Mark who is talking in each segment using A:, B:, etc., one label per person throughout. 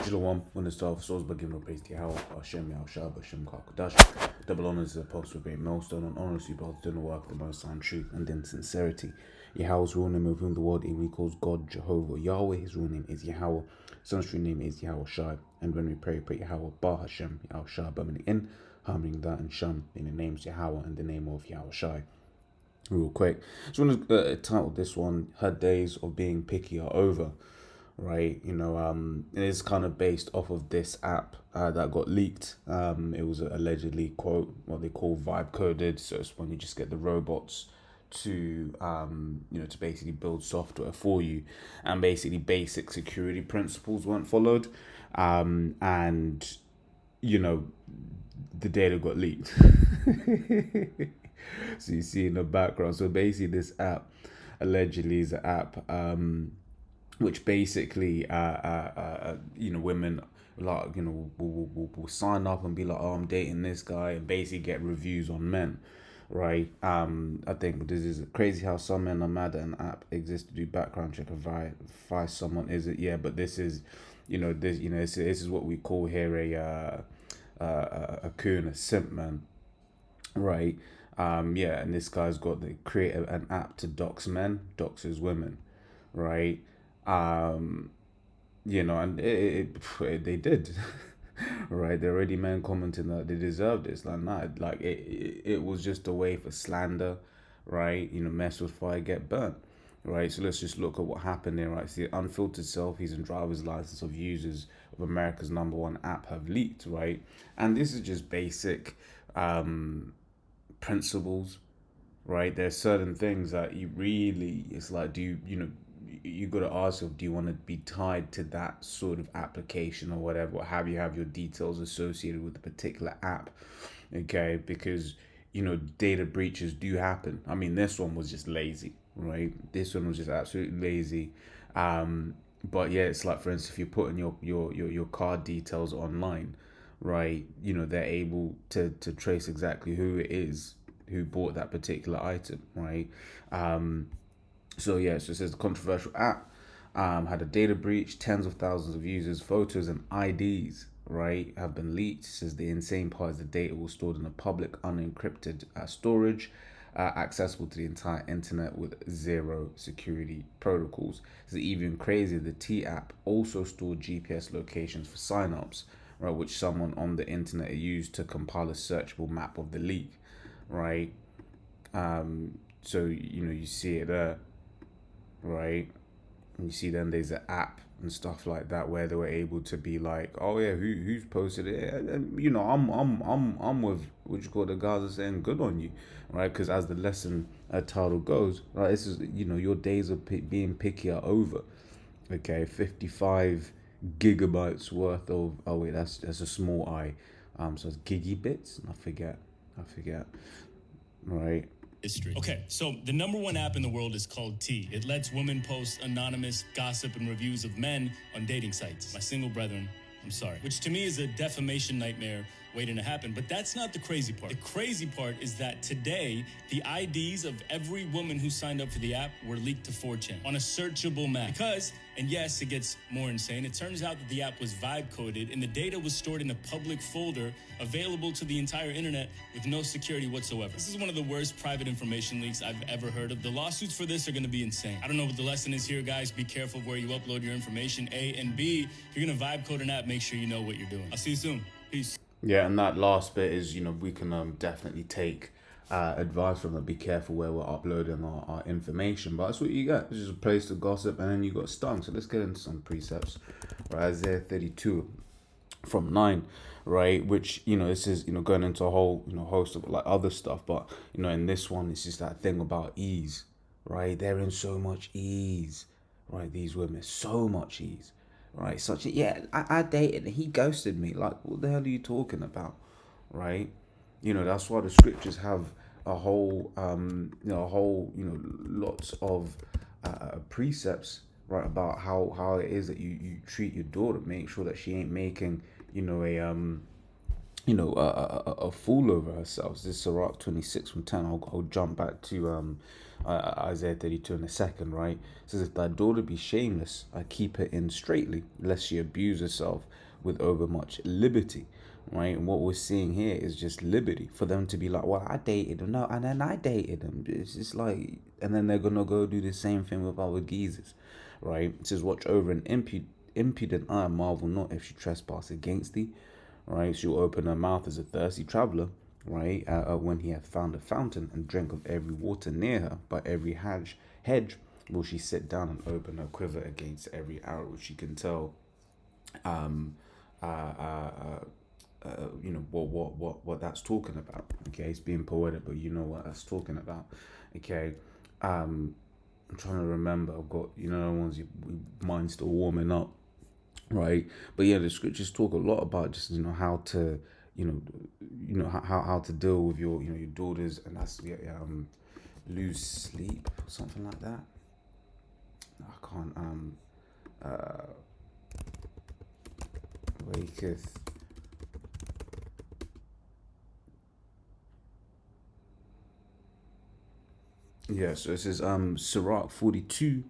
A: Shalom, when the start of souls by giving no praise to Yahweh, Hashem, Yahushua, Hashem, Kakodash. Double honors the apostle of great millstone, and honors you both doing the work of the most high in truth and in sincerity. Yahweh's real name of whom the world even calls God, Jehovah. Yahweh, his real name is Yahweh. Son's true name is Yahushua. And when we pray Yahweh, Ba Hashem, Yahushua, Bamini in, harming that and Sham in the names Yahweh and the name of Yahushua. Real quick, so I'm going to title this one, Her Days of Being Picky Are Over. Right, it is kind of based off of this app that got leaked. It was allegedly, quote, what they call vibe coded. So it's when you just get the robots to to basically build software for you, and basically basic security principles weren't followed, and the data got leaked. So you see in the background. So basically, this app allegedly is an app which basically women will sign up and be like, oh, I'm dating this guy, and basically get reviews on men, right? I think this is crazy how some men are mad that an app exists to do background check and verify someone. Is it? Yeah, but this is this is what we call here a coon, a simp man, right? And this guy's got the create an app to dox men, doxes women, right? And they did, right? There are already men commenting that they deserve this. It was just a way for slander, right? Mess with fire, get burnt, right? So let's just look at what happened there, right? See, unfiltered selfies and driver's license of users of America's #1 app have leaked, right? And this is just basic principles, right? There's certain things that it's like, you got to ask yourself, do you want to be tied to that sort of application or whatever, or have your details associated with the particular app? Okay, because data breaches do happen. I mean, this one was just lazy, right? This one was just absolutely lazy. But yeah, it's like, for instance, if you're putting your card details online, right, they're able to trace exactly who it is who bought that particular item, right? So it says the controversial app had a data breach, tens of thousands of users, photos and IDs, right, have been leaked. It says the insane part is the data was stored in a public unencrypted storage, accessible to the entire internet with zero security protocols. It's even crazier, the T app also stored GPS locations for signups, right, which someone on the internet used to compile a searchable map of the leak, right? So you see it there, right? And you see then there's an app and stuff like that where they were able to be like, oh yeah, who's posted it? And I'm with what you call the guys are saying good on you, right? Because as the lesson title goes, right, this is your days of being picky are over. Okay, 55 gigabytes worth of that's a small I, so it's gigabits. I forget, right?
B: History. Okay, so the #1 app in the world is called T. It lets women post anonymous gossip and reviews of men on dating sites. My single brethren, I'm sorry. Which to me is a defamation nightmare waiting to happen. But that's not the crazy part. The crazy part is that today, the IDs of every woman who signed up for the app were leaked to 4chan on a searchable map. Because, and yes, it gets more insane, it turns out that the app was vibe coded and the data was stored in a public folder available to the entire internet with no security whatsoever. This is one of the worst private information leaks I've ever heard of. The lawsuits for this are going to be insane. I don't know what the lesson is here, guys. Be careful where you upload your information, A, and B, if you're going to vibe code an app, make sure you know what you're doing. I'll see you soon. Peace.
A: Yeah, and that last bit is, we can definitely take advice from it. Be careful where we're uploading our information. But that's what you get. It's just a place to gossip, and then you got stung. So let's get into some precepts. Right, Isaiah 32 from 9, right? Which, this is, going into a whole, host of like other stuff. But, in this one, it's just that thing about ease, right? They're in so much ease, right? These women, so much ease. Right, I dated and he ghosted me. Like, what the hell are you talking about? Right, that's why the scriptures have a whole, lots of precepts, right, about how it is that you treat your daughter. Make sure that she ain't making, a fool over herself. This is Sirach 26 from 10. I'll jump back to Isaiah 32 in a second, right? It says, if thy daughter be shameless, I keep her in straitly, lest she abuse herself with overmuch liberty, right? And what we're seeing here is just liberty for them to be like, well, I dated him, no, and then I dated him. It's just like, and then they're gonna go do the same thing with our geezers, right? It says, watch over an impudent eye, marvel not if she trespass against thee, right? She'll open her mouth as a thirsty traveler, right? When he hath found a fountain and drink of every water near her, by every hedge will she sit down and open her quiver against every arrow, which you can tell, um, uh, uh, uh, what that's talking about. Okay, it's being poetic, but you know what that's talking about. Okay, I'm trying to remember. I've got the ones mine's still warming up, right? But yeah, the scriptures talk a lot about just how to how to deal with your daughters, and that's lose sleep or something like that. I can't uh waketh. Yeah, so it says Sirach 42,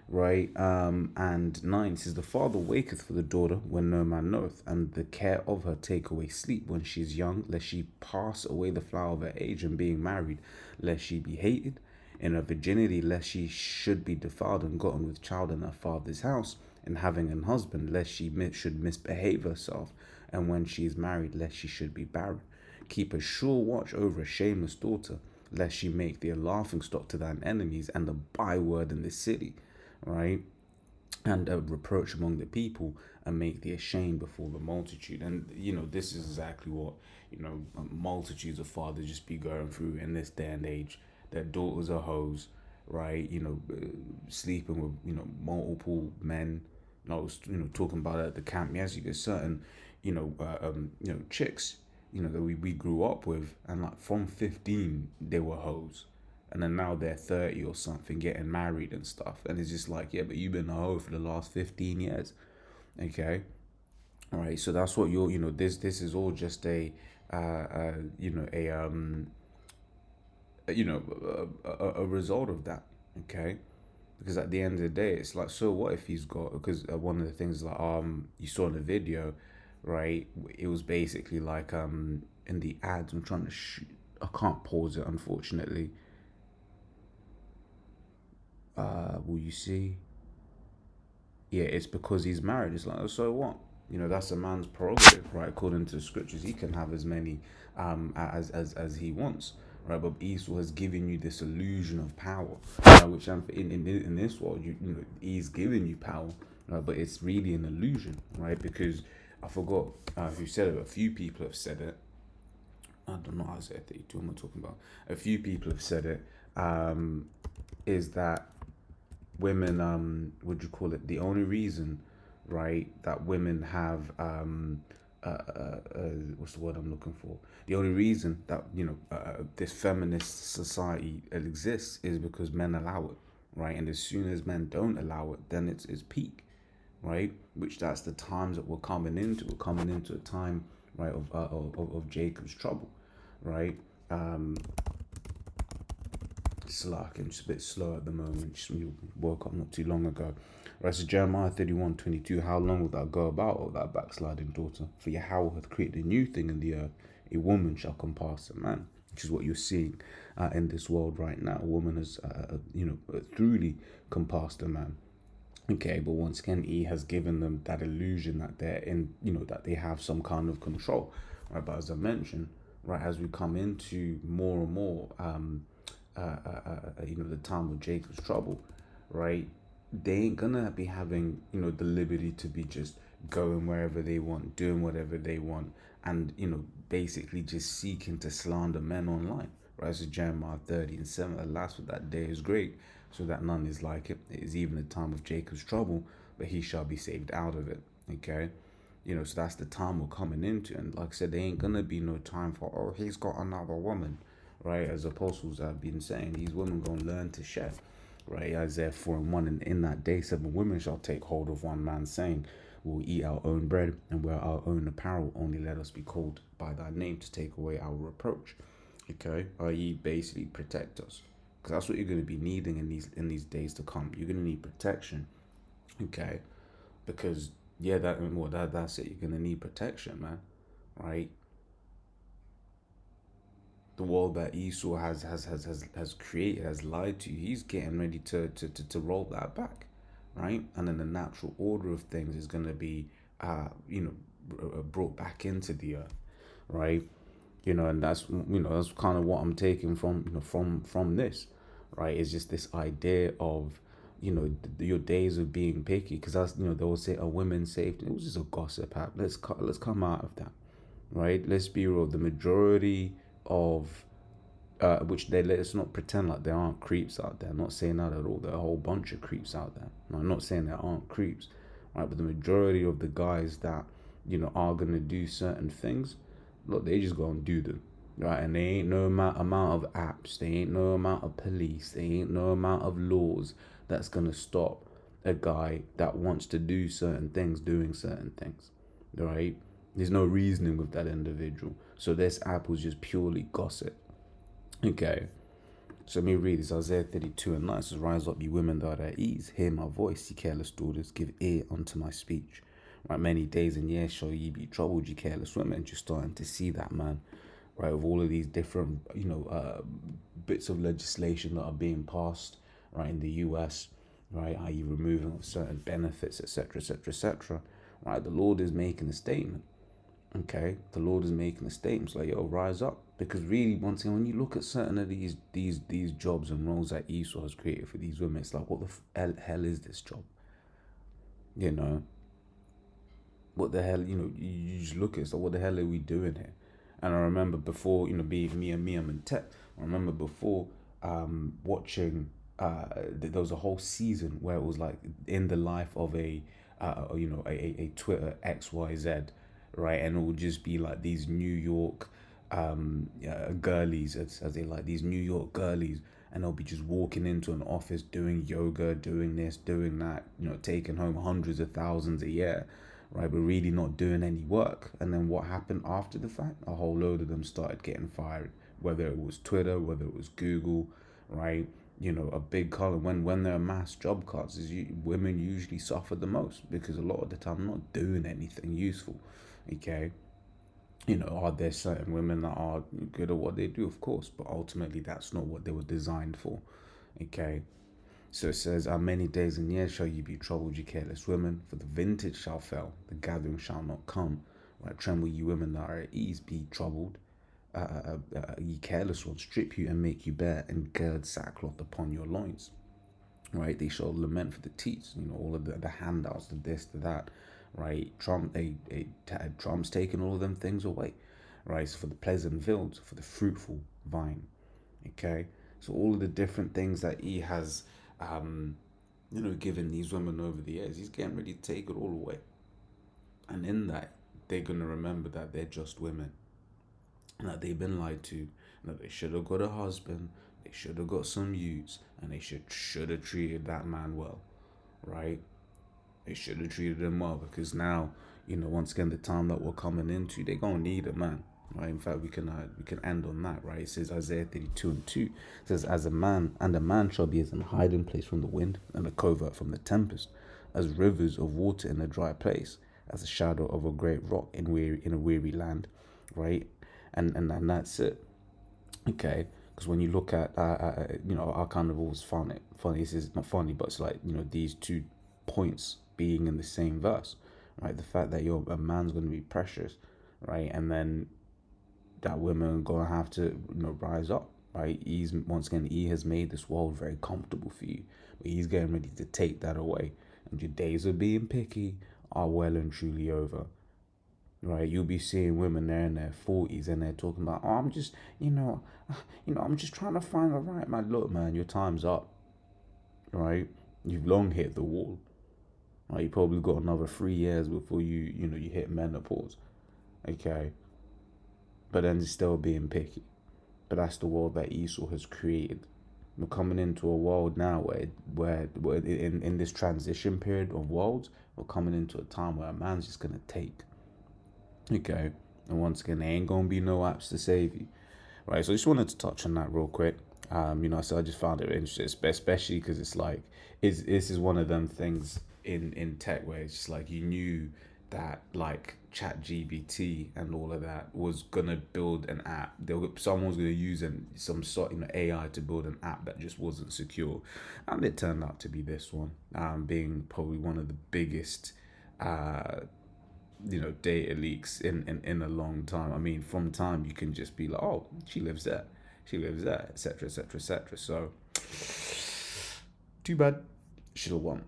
A: right? And 9 says, the father waketh for the daughter when no man knoweth, and the care of her take away sleep when she is young, lest she pass away the flower of her age, and being married, lest she be hated. In her virginity, lest she should be defiled and gotten with child in her father's house, and having an husband, lest she should misbehave herself, and when she is married, lest she should be barren. Keep a sure watch over a shameless daughter, lest she make thee a laughing stock to thine enemies and a byword in the city, right? And a reproach among the people, and make thee ashamed before the multitude. And this is exactly what multitudes of fathers just be going through in this day and age. Their daughters are hoes, right? Sleeping with multiple men. I was talking about it at the camp. Yes, you get certain chicks that we grew up with, and like from 15 they were hoes, and then now they're 30 or something getting married and stuff, and it's just like, yeah, but you've been a hoe for the last 15 years. Okay, all right, so that's what this is all just a a result of that. Okay, because at the end of the day, it's like, so what if he's got, because one of the things that you saw in the video, right, it was basically like in the ads, I'm trying to shoot, I can't pause it, unfortunately. Will you see? Yeah, it's because he's married. It's like, oh, so what? That's a man's prerogative, right? According to the scriptures, he can have as many as he wants, right? But Esau has given you this illusion of power, which in this world, he's giving you power, but it's really an illusion, right? Because I forgot who said it. A few people have said it. I don't know. Isaiah 32. I'm not talking about. A few people have said it. Is that women, would you call it, the only reason, right, that women have what's the word I'm looking for, the only reason that this feminist society exists is because men allow it, right? And as soon as men don't allow it, then it's peak, right? Which that's the times that we're coming into. We're coming into a time, right, of Jacob's trouble, right? Slack. I'm just a bit slow at the moment. Just woke up not too long ago. Right, so Jeremiah 31:22. How long wilt thou go about, O thou backsliding daughter? For Yahweh hath created a new thing in the earth. A woman shall compass a man, which is what you're seeing in this world right now. A woman has, truly compassed a man. Okay, but once again, he has given them that illusion that they're in, that they have some kind of control. Right, but as I mentioned, right, as we come into more and more, the time of Jacob's trouble, right? They ain't gonna be having, the liberty to be just going wherever they want, doing whatever they want, and basically just seeking to slander men online. Right? So Jeremiah 30:7, alas, for that day is great, so that none is like it. It is even the time of Jacob's trouble, but he shall be saved out of it. Okay. So that's the time we're coming into. And like I said, there ain't gonna be no time for, oh, he's got another woman, right? As apostles have been saying, these women gonna learn to share, right? Isaiah 4:1, and in that day 7 women shall take hold of one man, saying, we'll eat our own bread and wear our own apparel, only let us be called by thy name to take away our reproach. Okay, i.e. basically protect us, because that's what you're going to be needing in these days to come. You're going to need protection, okay? Because yeah, that's it. You're going to need protection, man, right? The world that Esau has created, has lied to you. He's getting ready to roll that back, right? And then the natural order of things is going to be, brought back into the earth, right? And that's kind of what I'm taking from from this, right? It's just this idea of your days of being picky, because that's they will say a women's safety. It was just a gossip app. Let's come out of that, right? Let's be real. The majority of which they let's not pretend like there aren't creeps out there. I'm not saying that at all. There are a whole bunch of creeps out there. No, I'm not saying there aren't creeps, right? But the majority of the guys that are gonna do certain things, look, they just go and do them, right? And they ain't no amount of apps. They ain't no amount of police. They ain't no amount of laws that's gonna stop a guy that wants to do certain things doing certain things, right? There's no reasoning with that individual. So this app was just purely gossip. Okay, so let me read this. Isaiah 32:9 says, "Rise up, ye women that are at ease. Hear my voice, ye careless daughters. Give ear unto my speech. Right, many days and years shall ye be troubled, ye careless women." Just starting to see that, man. Right, with all of these different, bits of legislation that are being passed, right, in the US, right, i.e. removing of certain benefits, etc., etc., etc. Right, the Lord is making a statement. Okay, the Lord is making a statement. It's like, yo, rise up. Because really, once again, when you look at certain of these jobs and roles that Esau has created for these women, it's like, what the hell is this job? You know, what the hell? You just look at it, it's like, what the hell are we doing here? And I remember before, being me, I'm in tech. I remember before watching. There was a whole season where it was like in the life of a Twitter XYZ, right? And it would just be like these New York girlies, as they like, these New York girlies, and they'll be just walking into an office doing yoga, doing this, doing that, taking home hundreds of thousands a year, right? But really not doing any work. And then what happened after the fact? A whole load of them started getting fired, whether it was Twitter, whether it was Google, right? A big column when there are mass job cuts, women usually suffer the most, because a lot of the time I'm not doing anything useful. Okay, are there certain women that are good at what they do? Of course, but ultimately that's not what they were designed for. Okay, so it says, many days and years shall you be troubled, you careless women, for the vintage shall fail, the gathering shall not come. Right, tremble, you women that are at ease, be troubled. Ye careless ones, strip you and make you bare, and gird sackcloth upon your loins. Right, they shall lament for the teats, all of the handouts, the this, the that. Right, Trump's taking all of them things away. Right, so for the pleasant fields, for the fruitful vine. Okay, so all of the different things that he has, given these women over the years, he's getting ready to take it all away. And in that, they're gonna remember that they're just women, and that they've been lied to, and that they should have got a husband, they should have got some use, and they should have treated that man well, right? They should have treated him well, because now, once again, the time that we're coming into, they're gonna need a man, right? In fact, we can end on that, right? It says Isaiah 32:2. It says, "As a man shall be as an hiding place from the wind, and a covert from the tempest, as rivers of water in a dry place, as a shadow of a great rock in a weary land," right? And that's it. Okay, because when you look at I kind of always found it funny. This is not funny, but it's like, these 2 points being in the same verse, right? The fact that a man's going to be precious, right? And then that women are going to have to rise up, right? Once again, he has made this world very comfortable for you, but he's getting ready to take that away, and your days of being picky are well and truly over. Right, you'll be seeing women there in their 40s, and they're talking about, "Oh, I'm just, I'm just trying to find the right man." Look, man, your time's up. Right, you've long hit the wall. Right, you probably got another 3 years before you hit menopause. Okay, but then it's still being picky. But that's the world that Esau has created. We're coming into a world now where in this transition period of worlds, we're coming into a time where a man's just gonna take. Okay, and once again, there ain't gonna be no apps to save you, right? So I just wanted to touch on that real quick. So I just found it interesting, especially because it's like, this is one of them things in tech where it's just like you knew that like Chat GBT and all of that was gonna build an app. Someone was gonna use some sort AI to build an app that just wasn't secure, and it turned out to be this one, being probably one of the biggest uh, data leaks in a long time. I mean, from time you can just be like, oh, she lives there, etc., etc., etc. So, too bad. Should have won.